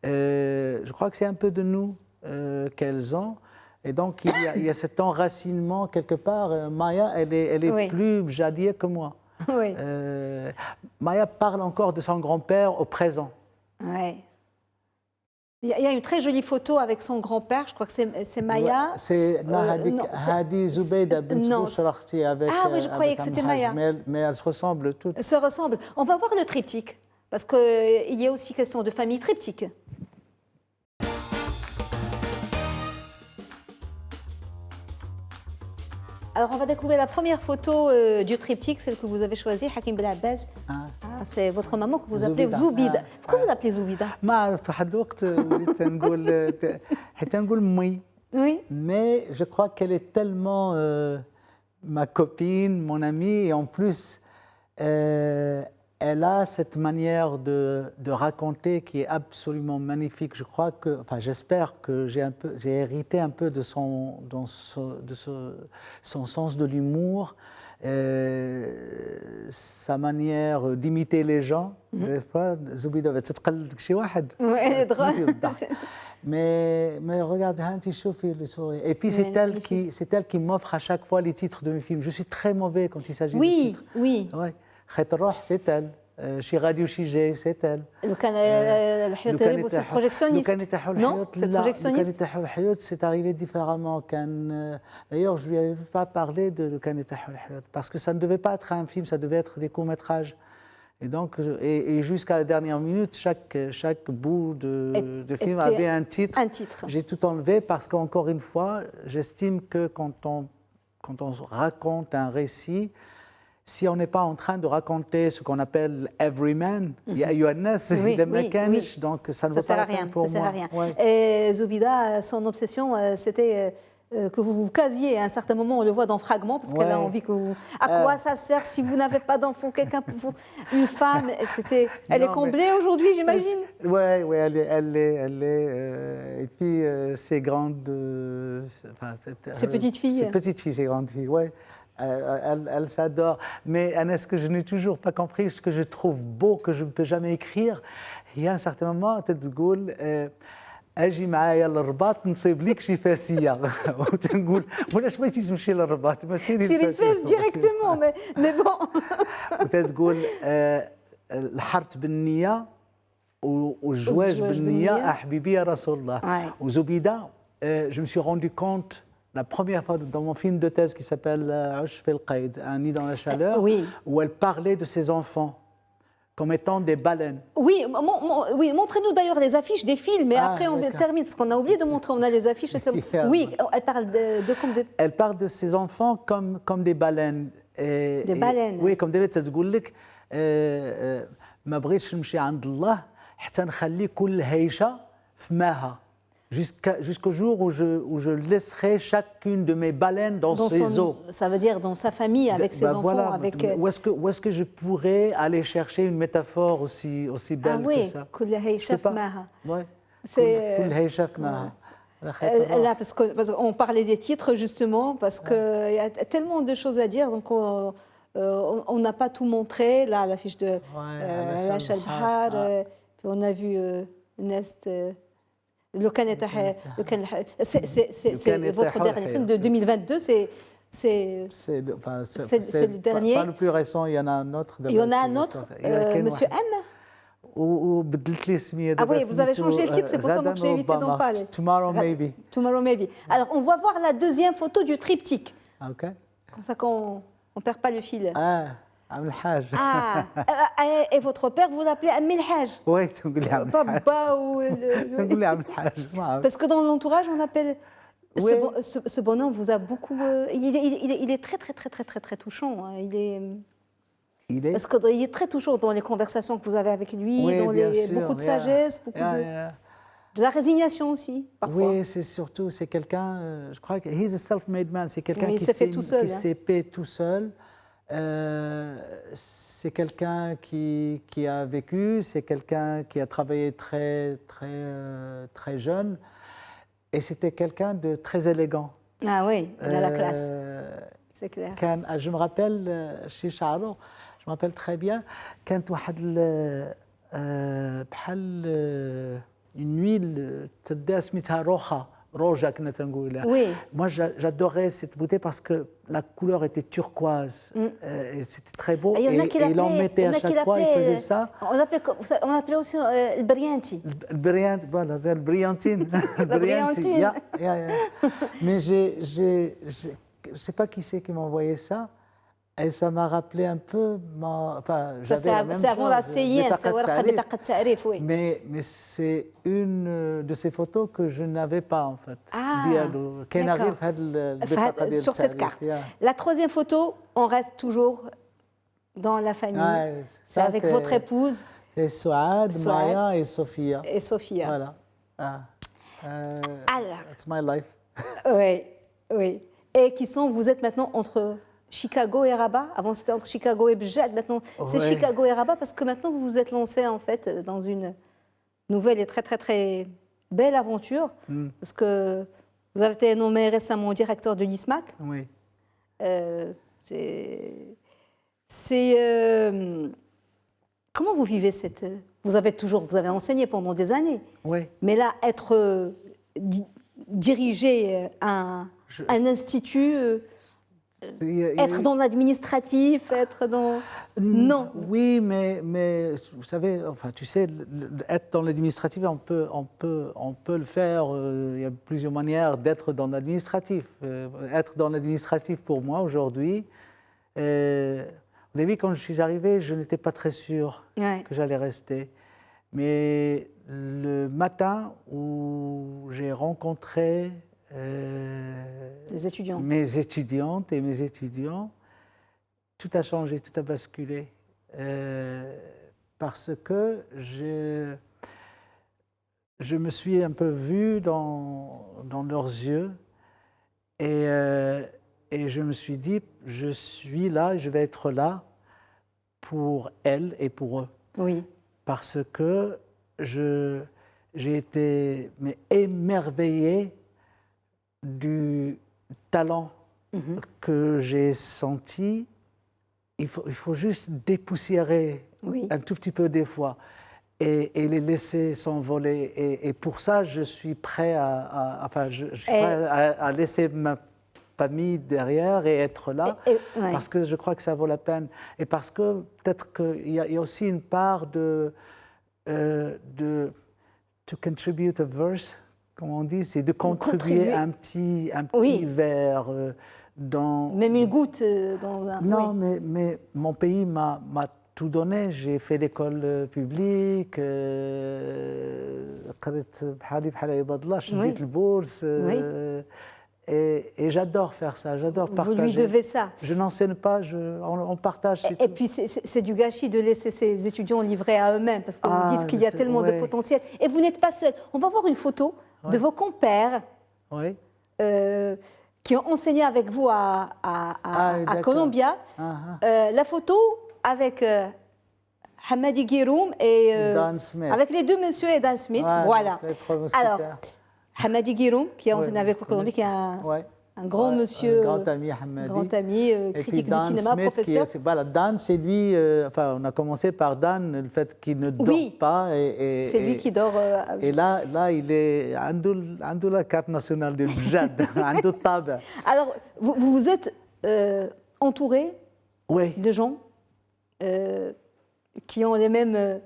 B: Je crois que c'est un peu de nous qu'elles ont. Et donc, il y a cet enracinement quelque part. Maya, elle est
A: Oui.
B: plus jadier que moi.
A: Oui.
B: Maya parle encore de son grand-père au présent.
A: Ouais. Il y a une très jolie photo avec son grand-père, je crois que c'est Maya.
B: C'est
A: non, c'est-
B: Hadi Zubeida bint
A: non,
B: Bouchrarti avec.
A: Ah oui, je croyais
B: avec
A: que c'était
B: Amhaj,
A: Maya.
B: mais elles se ressemblent toutes.
A: Elles se ressemblent. On va voir le triptyque, parce qu'il y a aussi question de famille triptyque. Alors, on va découvrir la première photo du triptyque, celle que vous avez choisie, Hakim Ben Abbas. Ah, c'est votre maman que vous appelez
B: Zoubida.
A: Zoubida. Pourquoi vous l'appelez Zoubida?
B: ما عرفت واحد الوقت وليت نقول حتى نقول مي.
A: Oui.
B: Mais je crois qu'elle est tellement ma copine, mon amie, et en plus, elle a cette manière de raconter qui est absolument magnifique. Je crois que, enfin, j'espère que j'ai hérité un peu de son sens de l'humour, sa manière d'imiter les gens. Des fois, زبيدة بتتقلد شي واحد.
A: Oui, elle est drôle.
B: Mais regardez, Hanti Choufi, le sourire. Et puis c'est elle qui m'offre à chaque fois les titres de mes films. Je suis très mauvais quand il s'agit de
A: Oui,
B: titres.
A: oui.
B: Ouais. Khet Roh, c'est elle. Chez Radio Chigé, c'est elle.
A: لو كان الحيوط يريبو c'est projectionniste. Non, c'est projectionniste.
B: C'est arrivé différemment. D'ailleurs, je ne lui avais pas parlé de parce que ça ne devait pas être un film, ça devait être des courts-métrages. Et donc, et jusqu'à la dernière minute, chaque bout de film avait un titre.
A: Un titre.
B: J'ai tout enlevé parce qu'encore une fois, j'estime que quand on raconte un récit, si on n'est pas en train de raconter ce qu'on appelle everyman, يا أيها الناس إذا ما كانش, donc ça ne vaut pas la peine pour moi.
A: Ça sert à rien.
B: Ouais.
A: Et Zoubida, son obsession, c'était que vous vous casiez. À un certain moment, on le voit dans Fragments, parce qu'elle a
B: Ouais.
A: envie que vous... À quoi ça sert si vous n'avez pas d'enfant, quelqu'un pour vous... Une femme, elle est
B: Non,
A: comblée aujourd'hui, j'imagine.
B: Oui, elle est. Et puis, ces grandes.
A: Ces petites filles.
B: Ces petites filles, ces grandes filles, oui. Elles s'adorent. Mais Anna, ce que je n'ai toujours pas compris, ce que je trouve beau, que je ne peux jamais écrire, il y a un certain moment, tu تقول اجي معايا للرباط نصيب لك شي فاسيه وتنقول واش بغيتي تمشي للرباط ما سيري
A: Fès directement, mais bon.
B: وتقول الحرت بالنيه والزواج بالنيه حبيبي يا رسول الله.
A: Ouais.
B: وزبيده, je me suis rendu compte la première fois dans mon film de thèse qui s'appelle Ush fil Qaid, Un nid dans la chaleur,
A: Oui.
B: où elle parlait de ses enfants comme étant des baleines.
A: Oui, oui, montrez-nous d'ailleurs les affiches des films, et
B: Ah,
A: après on
B: d'accord.
A: termine, parce qu'on a oublié de montrer, on a les affiches.
B: Yeah.
A: Oui, elle parle de comme des...
B: Elle parle de ses enfants comme des baleines.
A: Des baleines.
B: Oui, comme دائما تقول لك ما بغيتش نمشي عند الله حتى نخلي كل هيشة في ماها. Jusqu'au jour où je laisserai chacune de mes baleines dans ses eaux.
A: Ça veut dire dans sa famille, avec ses enfants,
B: voilà.
A: avec...
B: Où est-ce que je pourrais aller chercher une métaphore aussi belle que ça?
A: كل هيشة في ماها.
B: Oui.
A: C'est...
B: كل هيشة في ماها.
A: Là, parce qu'on parlait des titres justement, parce qu'il y a tellement de choses à dire, donc on n'a pas tout montré. Là, l'affiche de Lacha al-Bahar, puis on a vu Nest. C'est votre dernier film de 2022, c'est le dernier.
B: Pas le plus récent, il y en a un autre.
A: Il y en a un autre, Monsieur M. Ah oui, vous avez changé le titre, c'est pour ça que j'ai évité d'en parler.
B: Tomorrow Maybe.
A: Tomorrow Maybe. Alors, on va voir la deuxième photo du triptyque.
B: OK.
A: Comme ça qu'on ne perd pas le fil.
B: Ah, Am el Haj.
A: Ah, et votre père, vous l'appelez Am el Haj.
B: Oui, تقول لي عم الحاج.
A: Papa ou...
B: تقول لي عم الحاج. ما أعرف.
A: Parce que dans l'entourage, on appelle...
B: Oui.
A: Ce bonhomme vous a beaucoup... il est très, très, très, très, très, très touchant. Hein.
B: Il est...
A: Parce qu'il est très touchant dans les conversations que vous avez avec lui,
B: Oui,
A: dans
B: bien sûr,
A: beaucoup de
B: yeah.
A: sagesse, beaucoup
B: Yeah.
A: de la résignation aussi, parfois.
B: Oui, c'est quelqu'un, je crois que he's a self-made man, c'est quelqu'un
A: Mais il
B: qui
A: s'est fait tout seul,
B: qui
A: hein.
B: s'est fait tout seul. C'est quelqu'un qui a vécu, c'est quelqu'un qui a travaillé très jeune, et c'était quelqu'un de très élégant.
A: Ah oui, il a la classe, c'est clair.
B: Je me rappelle chez Charlot, je me rappelle très bien, كانت واحد بحال une huile تديها سميتها روجا كنا تنقولها.
A: Oui.
B: Moi j'adorais cette bouteille parce que la couleur était turquoise et c'était très beau,
A: Il y en a qui
B: et il en mettait à chaque fois, il faisait ça.
A: On appelait aussi le brillanti.
B: Le brillant, voilà, le brillantine.
A: La brillantine.
B: Yeah. Mais je sais pas qui c'est qui m'a envoyé ça. Et ça m'a rappelé un peu,
A: c'est avant la CIN, c'est Warqa Bitaqa Ta'rif, oui.
B: Mais c'est une de ces photos que je n'avais pas en fait.
A: Ah,
B: d'accord.
A: Sur cette carte. La troisième photo, on reste toujours dans la famille.
B: Ah,
A: c'est avec votre épouse.
B: C'est Souad, Maya et Sophia.
A: Et Sophia.
B: Voilà.
A: Alors.
B: It's my life.
A: Oui. Et vous êtes maintenant entre Chicago et Rabat. Avant, c'était entre Chicago et Bjad. Maintenant, c'est Chicago et Rabat parce que maintenant, vous vous êtes lancé en fait dans une nouvelle et très, très, très belle aventure. Parce que vous avez été nommé récemment directeur de l'ISMAC.
B: Oui.
A: Comment vous vivez cette... Vous avez enseigné pendant des années.
B: Oui.
A: Mais là, être dirigé un institut... Être dans l'administratif, être dans... Non.
B: Oui, mais vous savez, enfin, tu sais, être dans l'administratif, on peut le faire. Il y a plusieurs manières d'être dans l'administratif. Être dans l'administratif, pour moi, aujourd'hui, au début, quand je suis arrivé, je n'étais pas très sûr que j'allais rester. Mais le matin où j'ai rencontré...
A: les étudiants.
B: Mes étudiantes et mes étudiants, tout a changé, tout a basculé. Parce que je me suis un peu vu dans leurs yeux et je me suis dit, je suis là, je vais être là pour elles et pour eux.
A: Oui.
B: Parce que j'ai été émerveillé du talent que j'ai senti. Il faut juste dépoussiérer un tout petit peu des fois et les laisser s'envoler. Et pour ça, je suis prêt à laisser ma famille derrière et être là, parce que je crois que ça vaut la peine. Et parce que peut-être qu'il y a aussi une part de to contribute a verse, comment on dit, c'est de contribuer un petit
A: Oui.
B: verre dans...
A: Même une goutte dans un...
B: Non,
A: oui.
B: mais mon pays m'a tout donné. J'ai fait l'école publique, قريت بحالي بحال عباد الله، شديت البورس. Et j'adore faire ça, j'adore partager.
A: Vous lui devez ça.
B: Je n'enseigne pas, on partage.
A: Et puis c'est du gâchis de laisser ces étudiants livrés à eux-mêmes, parce que vous dites qu'il y a tellement de potentiel. Et vous n'êtes pas seul. On va voir une photo de vos compères qui ont enseigné avec vous à Columbia. La photo avec Hamadi Giroum et avec les deux messieurs et Dan Smith. Voilà. Alors, Hamadi Giroum, qui a enseigné avec vous à Columbia, qui est un grand monsieur,
B: un grand ami, Hamadi.
A: Grand ami, critique du cinéma,
B: Smith,
A: professeur.
B: Voilà, Dan, c'est lui, enfin, on a commencé par Dan, le fait qu'il ne dort pas.
A: C'est lui qui dort.
B: Et là, il est عنده la carte nationale de Bjad, عنده الطابع.
A: Alors, vous vous êtes entouré de gens qui ont les mêmes,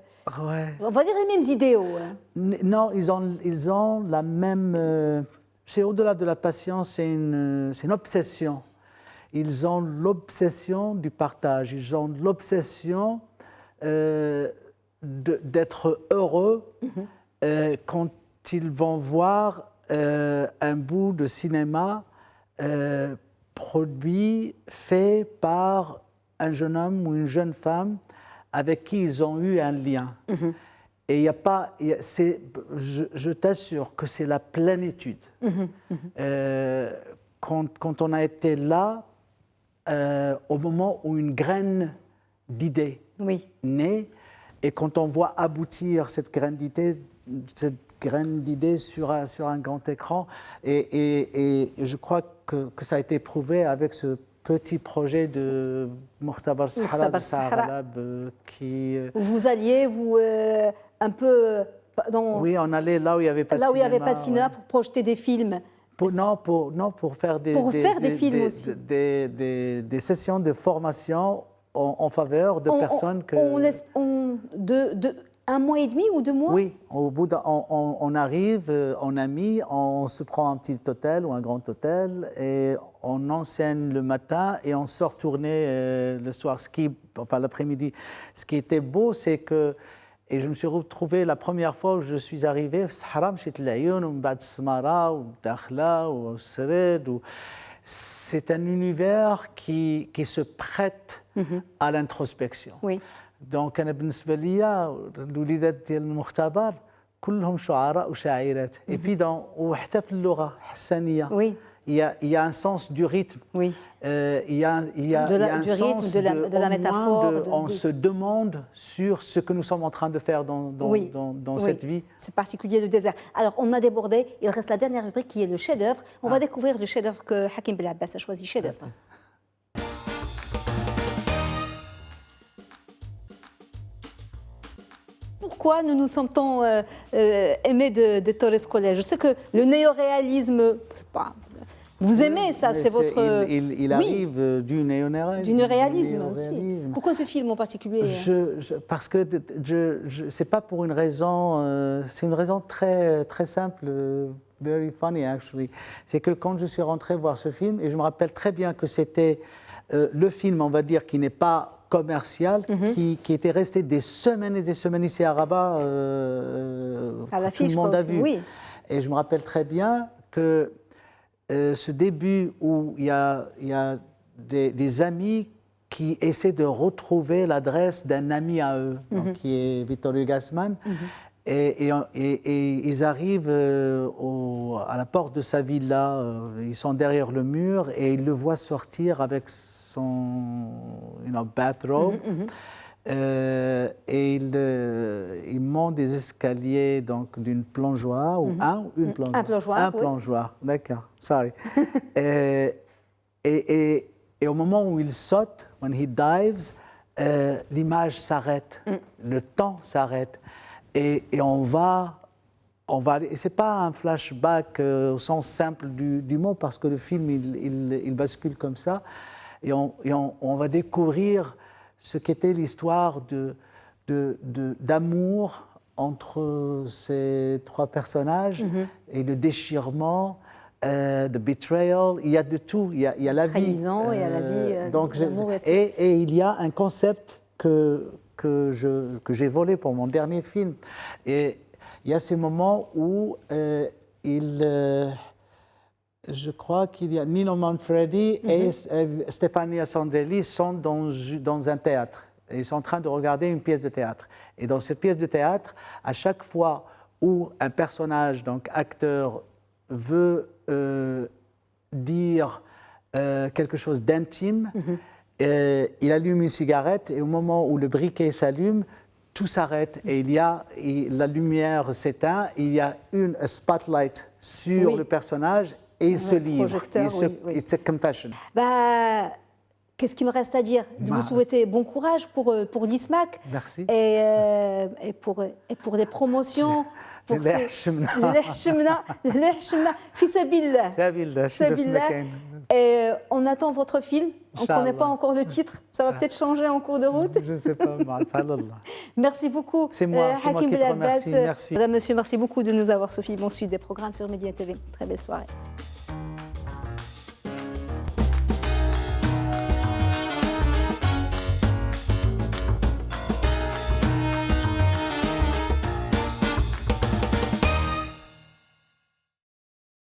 A: on va dire les mêmes idéaux.
B: Non, ils ont la même... c'est au-delà de la passion, c'est une obsession. Ils ont l'obsession du partage, ils ont l'obsession d'être heureux quand ils vont voir un bout de cinéma produit, fait par un jeune homme ou une jeune femme avec qui ils ont eu un lien. Et il n'y a pas... je t'assure que c'est la plénitude. Quand on a été là, au moment où une graine d'idée naît, et quand on voit aboutir cette graine d'idée sur un grand écran, et je crois que ça a été prouvé avec ce petit projet de Mukhtabar Sahara qui...
A: Vous alliez, un peu dans...
B: Oui, on allait là où il n'y avait pas de cinéma.
A: Là où il n'y avait pas de cinéma pour projeter des films.
B: Pour faire des
A: films aussi.
B: Des sessions de formation en faveur de personnes que...
A: Un mois et demi ou 2 mois?
B: Oui, au bout on arrive en amis, on se prend un petit hôtel ou un grand hôtel et on enseigne le matin et on sort tourner le soir, l'après-midi. Ce qui était beau, c'est que, et je me suis retrouvé la première fois où je suis arrivé, c'est un univers qui se prête à l'introspection.
A: Oui.
B: Donc, أنا بالنسبة لي الوليدات ديال المختبر كلهم شعراء وشاعرات. Et puis وحتى في اللغة حسانية.
A: Oui.
B: Il y a un sens du rythme.
A: Oui.
B: Il y a un sens
A: de la métaphore.
B: On se demande sur ce que nous sommes en train de faire dans cette vie.
A: C'est particulier le désert. Alors, on a débordé. Il reste la dernière rubrique qui est le chef-d'œuvre. On va découvrir le chef-d'œuvre que Hakim Belabbas a choisi. Chef-d'œuvre. Pourquoi nous nous sentons aimés de Torres Collège? Je sais que le néoréalisme, vous aimez ça, c'est votre...
B: Il arrive du néoréalisme.
A: Du néoréalisme aussi. Pourquoi ce film en particulier?
B: Parce que c'est pas pour une raison, c'est une raison très, très simple, very funny actually. C'est que quand je suis rentré voir ce film, et je me rappelle très bien que c'était le film, on va dire, qui n'est pas commercial, qui était resté des semaines et des semaines ici à Rabat,
A: à
B: tout le monde a vu.
A: Oui.
B: Et je me rappelle très bien que ce début où il y a des amis qui essaient de retrouver l'adresse d'un ami à eux, donc, qui est Vittorio Gassman, et ils arrivent à la porte de sa villa, ils sont derrière le mur et ils le voient sortir avec son bathrobe. Et il monte des escaliers donc d'une plongeoire ou une plongeoire.
A: Un plongeoir.
B: Un plongeoir, d'accord. Sorry. et au moment où il saute, when he dives, l'image s'arrête, le temps s'arrête, et on va. Et c'est pas un flashback au sens simple du mot, parce que le film il bascule comme ça. Et on va découvrir ce qu'était l'histoire d'amour entre ces trois personnages et le déchirement, the betrayal, il y a de tout, il y a la vie.
A: Trahison, il y a la vie,
B: donc
A: l'amour et tout.
B: et il y a un concept que j'ai volé pour mon dernier film. Et il y a ces moments où je crois qu'il y a Nino Manfredi et Stefania Sandrelli sont dans un théâtre. Ils sont en train de regarder une pièce de théâtre. Et dans cette pièce de théâtre, à chaque fois où un personnage, donc acteur, veut dire quelque chose d'intime, il allume une cigarette et au moment où le briquet s'allume, tout s'arrête et la lumière s'éteint, il y a un spotlight sur le personnage et il se livre. It's a confession.
A: Qu'est-ce qu'il me reste à dire? De vous souhaiter bon courage pour l'ISMAC.
B: Merci.
A: Et pour les promotions. Pour et on attend votre film. On ne connaît pas encore le titre. Ça va peut-être changer en cours de route.
B: Je ne sais pas.
A: Merci beaucoup.
B: C'est moi,
A: Hakim
B: qui te remercie. Merci.
A: Madame, monsieur, merci beaucoup de nous avoir suivis. Bon suite des programmes sur Média TV. Très belle soirée.